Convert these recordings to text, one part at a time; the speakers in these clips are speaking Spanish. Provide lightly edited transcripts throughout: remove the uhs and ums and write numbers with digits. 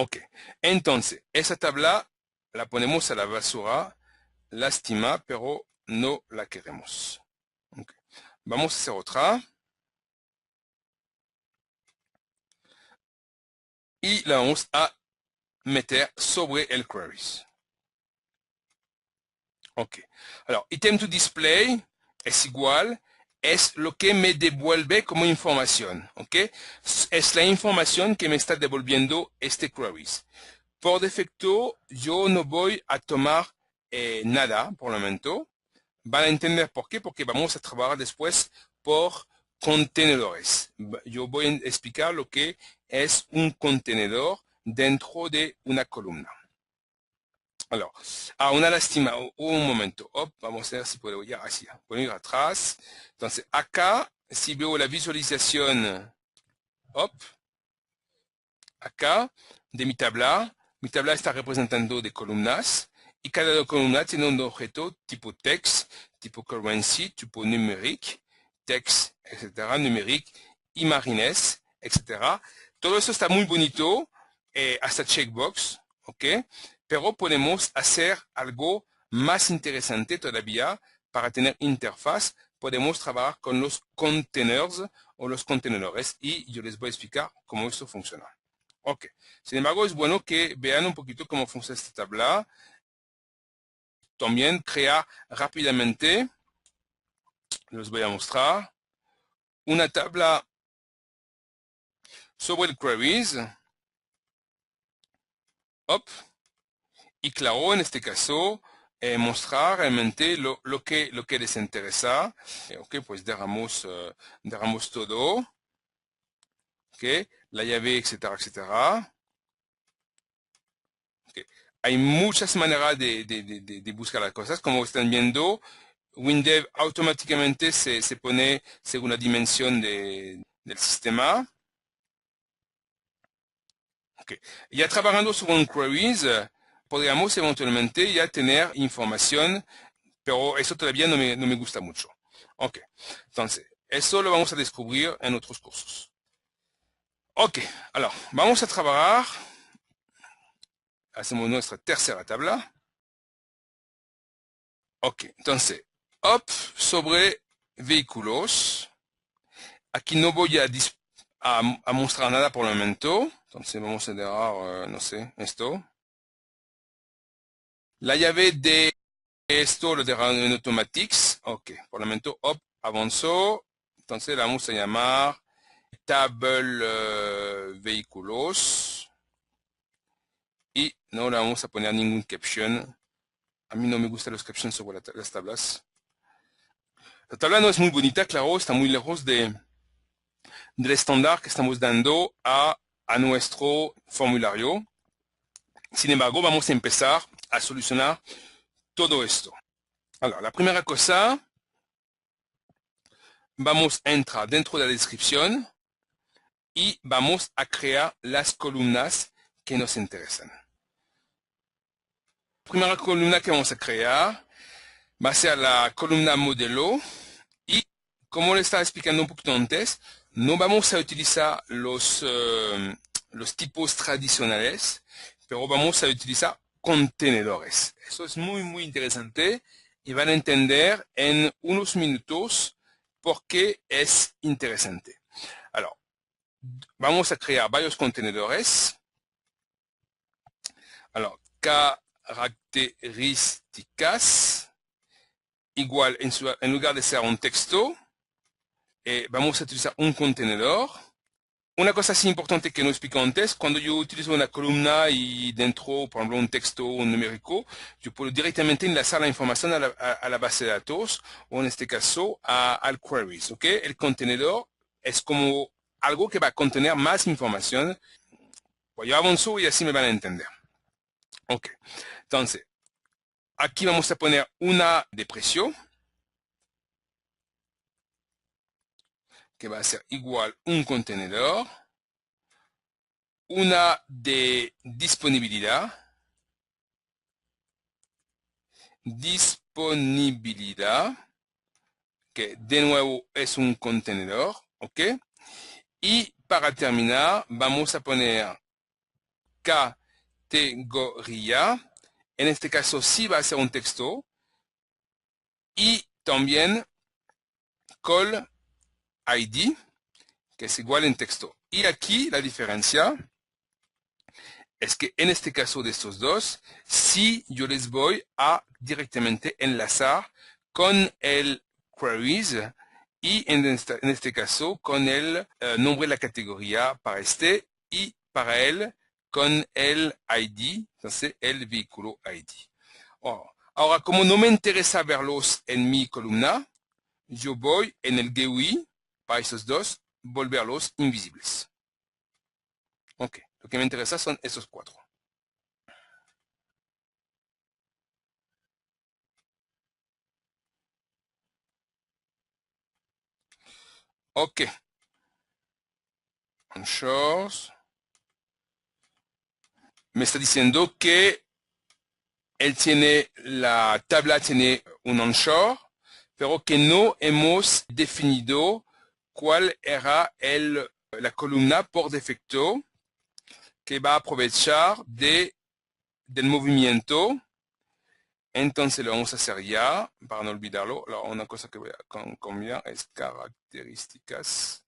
Ok, entonces, esa tabla la ponemos a la basura, lástima, pero no la queremos. Okay. Vamos a hacer otra. Y la vamos a meter sobre el queries. Ok. Alors, item to display es igual, es lo que me devuelve como información. Ok. Es la información que me está devolviendo este queries. Por defecto, yo no voy a tomar nada por el momento. Van a entender por qué, porque vamos a trabajar después por contenedores. Yo voy a explicar lo que es un contenedor dentro de una columna. Alors, una lástima, un momento, hop, vamos a ver si puedo ir así, puedo ir atrás. Entonces, acá, si veo la visualización, hop, acá, de mi tabla está representando de columnas, y cada columna tiene un objeto tipo text, tipo currency, tipo numérique, text, etcétera, numérique, imágenes, etcétera. Todo eso está muy bonito, hasta checkbox, ¿ok? Pero podemos hacer algo más interesante todavía para tener interfaz. Podemos trabajar con los containers o los contenedores y yo les voy a explicar cómo esto funciona. Ok, sin embargo es bueno que vean un poquito cómo funciona esta tabla. También crear rápidamente, les voy a mostrar, una tabla sobre el queries. Hop, y claro, en este caso, mostrar realmente lo que les interesa. Ok, pues derramos todo. Ok, la llave, etcétera, etcétera. Okay. Hay muchas maneras de buscar las cosas. Como están viendo, WinDev automáticamente se pone según la dimensión del sistema. Okay. Ya trabajando sobre un queries, podríamos eventualmente ya tener información, pero eso todavía no me gusta mucho. Ok, entonces, eso lo vamos a descubrir en otros cursos. Ok, alors, vamos a trabajar. Hacemos nuestra tercera tabla. Ok, entonces, hop, sobre vehículos. Aquí no voy a mostrar nada por el momento. Entonces vamos a dejar, no sé, esto. La llave de esto lo dejaré en automatics. Ok, por el momento, hop, avanzó. Entonces la vamos a llamar table vehículos. Y no le vamos a poner ningún caption. A mí no me gustan los captions sobre las tablas. La tabla no es muy bonita, claro, está muy lejos del estándar que estamos dando a nuestro formulario. Sin embargo, vamos a empezar a solucionar todo esto. Alors, la primera cosa, vamos a entrar dentro de la descripción y vamos a crear las columnas que nos interesan. La primera columna que vamos a crear va a ser la columna modelo y, como le estaba explicando un poquito antes, no vamos a utilizar los tipos tradicionales, pero vamos a utilizar contenedores. Eso es muy interesante y van a entender en unos minutos por qué es interesante. Alors, vamos a crear varios contenedores. Alors, características igual en lugar de ser un texto, vamos a utilizar un contenedor. Una cosa así importante que no explico antes, cuando yo utilizo una columna y dentro, por ejemplo, un texto o un numérico, yo puedo directamente enlazar la información a la base de datos o en este caso al queries. ¿Ok? El contenedor es como algo que va a contener más información. Pues yo avanzo y así me van a entender. Ok. Entonces, aquí vamos a poner una de precio que va a ser igual un contenedor. Una de disponibilidad. Disponibilidad, que de nuevo es un contenedor, ¿ok? Y para terminar, vamos a poner categoría. En este caso sí va a ser un texto. Y también call ID, que es igual en texto. Y aquí la diferencia es que en este caso de estos dos, sí yo les voy a directamente enlazar con el queries y en este caso con el nombre de la categoría para este y para él con el ID, entonces el vehículo ID. Ahora, como no me interesa verlos en mi columna, yo voy en el GUI para esos dos, volverlos invisibles. Ok, lo que me interesa son esos cuatro. Ok. Onshores. Me está diciendo que él tiene, la tabla tiene un onshore, pero que no hemos definido cuál era la columna por defecto que va a aprovechar del movimiento. Entonces lo vamos a hacer ya, para no olvidarlo. Una cosa que voy a cambiar es características.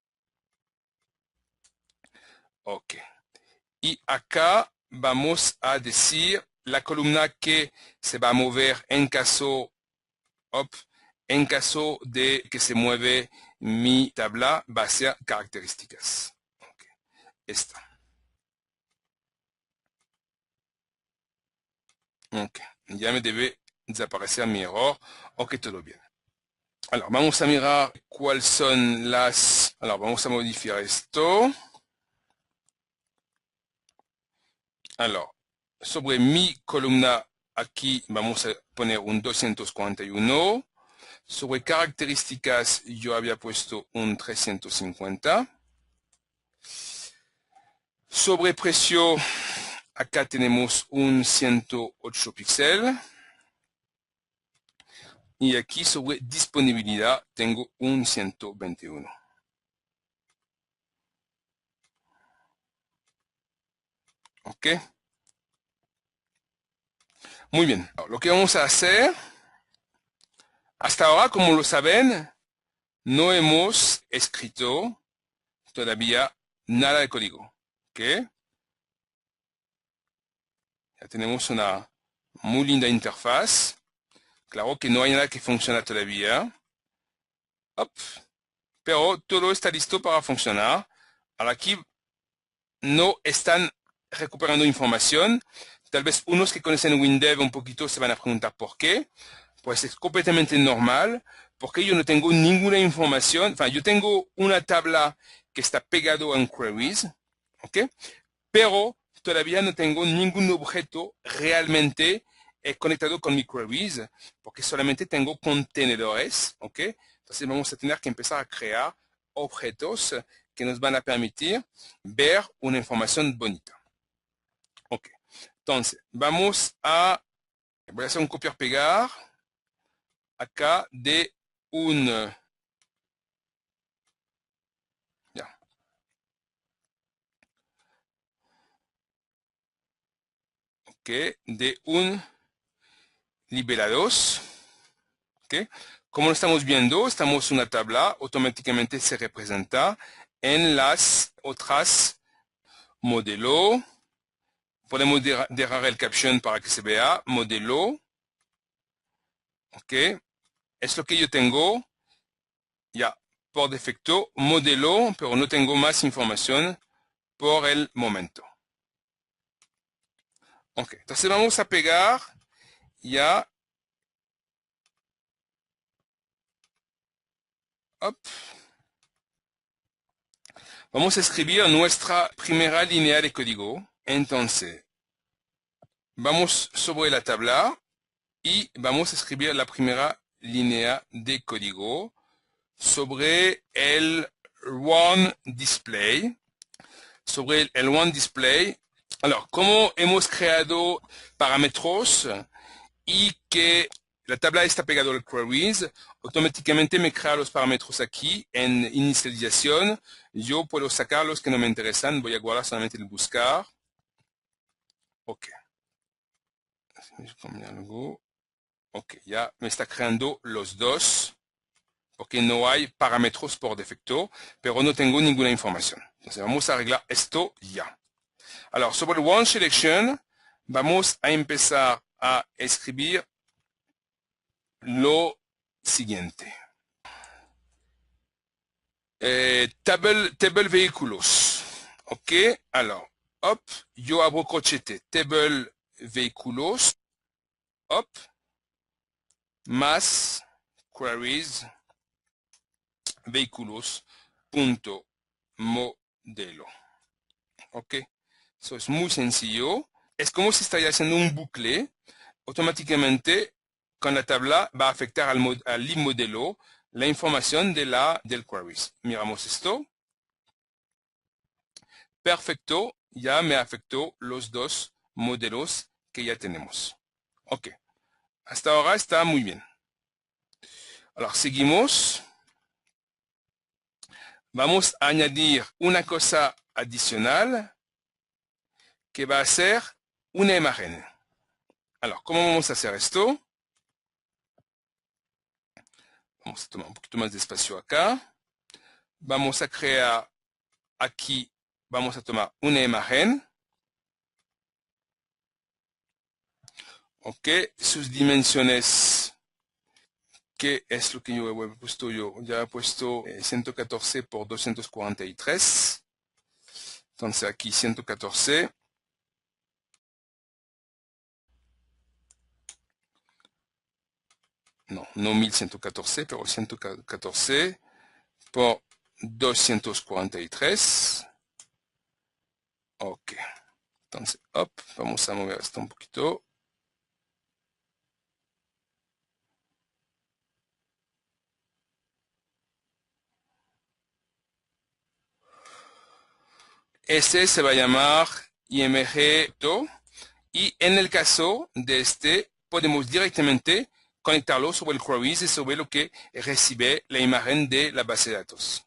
Ok. Y acá vamos a decir la columna que se va a mover en caso, en caso de que se mueve mi tabla, va a ser características. Okay. Esta. Ok. Ya me debe desaparecer mi error. Ok, todo bien. Alors, vamos a mirar cuáles son las... Alors, vamos a modificar esto. Alors, sobre mi columna, aquí vamos a poner un 241. Sobre características, yo había puesto un 350. Sobre precio, acá tenemos un 108 píxeles. Y aquí sobre disponibilidad tengo un 121. ¿Ok? Muy bien. Lo que vamos a hacer, hasta ahora, como lo saben, no hemos escrito todavía nada de código. ¿Ok? Ya tenemos una muy linda interfaz. Claro que no hay nada que funcione todavía. Hop. Pero todo está listo para funcionar. Ahora aquí no están recuperando información. Tal vez unos que conocen WinDev un poquito se van a preguntar por qué. Pues es completamente normal, porque yo no tengo ninguna información. Yo tengo una tabla que está pegado en queries, ¿ok? Pero todavía no tengo ningún objeto realmente conectado con mi queries, porque solamente tengo contenedores, ¿ok? Entonces vamos a tener que empezar a crear objetos que nos van a permitir ver una información bonita. Ok, entonces voy a hacer un copiar-pegar acá de ya, ok, de un liberados, ok. Como lo estamos viendo, estamos en una tabla, automáticamente se representa en las otras modelo. Podemos dejar el caption para que se vea, modelo, ok. Es lo que yo tengo, ya, por defecto, modelo, pero no tengo más información por el momento. Ok, entonces vamos a pegar ya. Hop. Vamos a escribir nuestra primera línea de código. Entonces, vamos sobre la tabla y vamos a escribir la primera línea de código sobre el One Display. Sobre el One Display. Alors, como hemos creado parámetros y que la tabla está pegada al queries, automáticamente me crea los parámetros aquí en inicialización. Yo puedo sacar los que no me interesan. Voy a guardar solamente el buscar. Ok. Algo. Ok, ya me está creando los dos, porque no hay parámetros por defecto, pero no tengo ninguna información. Entonces vamos a arreglar esto ya. Alors, sobre el One Selection, vamos a empezar a escribir lo siguiente. Table vehículos. Ok, alors, hop, yo abro cochete. Table vehículos. Hop. Más queries vehículos punto modelo. Ok, eso es muy sencillo. Es como si estaría haciendo un bucle. Automáticamente, con la tabla va a afectar al lib modelo la información del queries. Miramos esto. Perfecto, ya me afectó los dos modelos que ya tenemos. Ok, hasta ahora está muy bien. Alors, seguimos. Vamos a añadir una cosa adicional que va a ser una imagen. Alors, ¿cómo vamos a hacer esto? Vamos a tomar un poquito más de espacio acá. Vamos a crear aquí, vamos a tomar una imagen. Ok, sus dimensiones, ¿qué es lo que yo he puesto yo? Ya he puesto 114 por 243. Entonces aquí 114. No 1114, pero 114 por 243. Ok. Entonces, hop, vamos a mover esto un poquito. Este se va a llamar IMG y en el caso de este podemos directamente conectarlo sobre el queries y sobre lo que recibe la imagen de la base de datos.